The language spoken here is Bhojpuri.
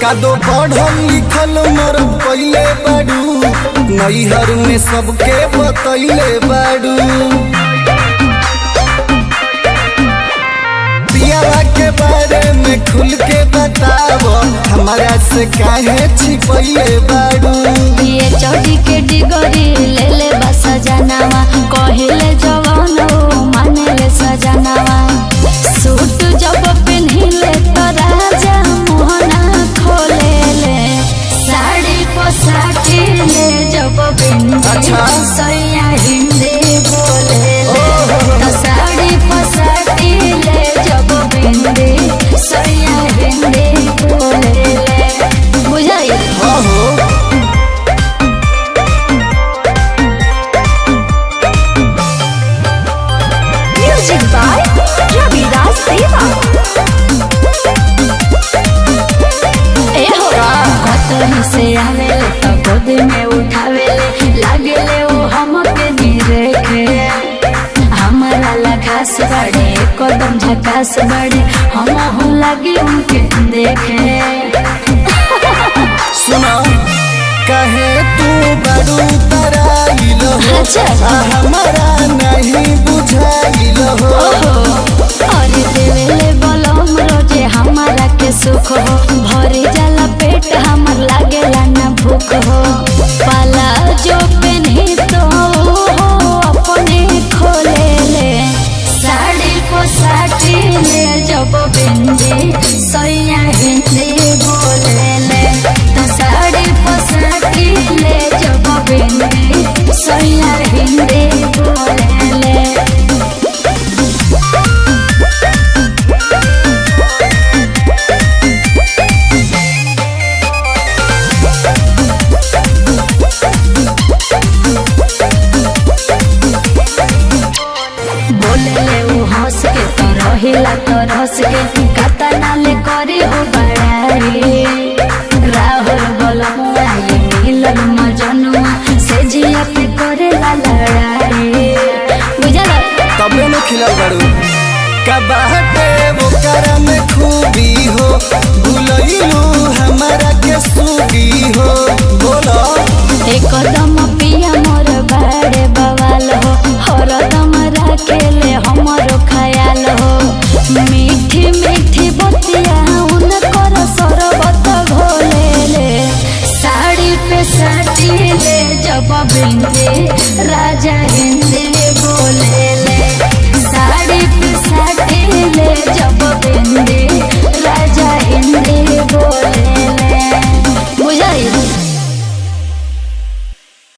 कादो पढ़ल लिखल मरद पहिले बाड़ू, नैहर में सबके बतैले बाड़ू। पियावा के बारे में खुल के बताव, हमारा से काहे छिपैले बाड़ू। ये चौड़ी के डिगरी ले ले बस सजनावा, कहिले जवान हो माने ले सजनावा। सूट जब पहनिले तो राजा मोहना खोले ले, साड़ी पोसाटी ले जब अच्छा। सैया हिंदी बोले ले, तो साड़ी पोसाटी ले जब बिंदी सैया हिंदी बोले ले। बुझाई? हाँ हो म्यूजिक बाय रविदास देवा। ए हो कतही से आवेले तो गोद में उठावेले, लागेले वो हमके निरेखे। हमारा लखास बड़े कदम झकास बड़े, हम हो लगे उनके देखे। सुना कहे तू बड़ू तराइल हो, अच्छा। हमारा नहीं बुझाइल हो। और देवेले बलम रोजे हमारा के सुख हो, भरी जाला पेट हमर लागेला ना भूख हो। पाला जो पहनी तो हो अपने खोले ले, साड़ी पोसाटी ले जब बिंदी सैया हिंदी बोले ले, तो साड़ी पोसाटी ले जब बिंदी सैया हिंदी बोले ले। बोले ले उ हंस के तो रहिला तो रस के, कता नाले करे हो बड़ाई। राहुल बलमुआ ये मिलन मजनुआ, से जिया पे करे ला लड़ाई। बुझल? तबे न खिला बड़ू कबाटे वो करा में खूबी हो, भूलइलू हमारा के सूगी हो। बोलो एकदम पिया मोर बड़े बवाल हो, हरदम राखेले हमरो ख्याल हो। मीठी मीठी बतिया उनकर शरबत घोले ले, साड़ी पे साटी ले जब बिंदी राजा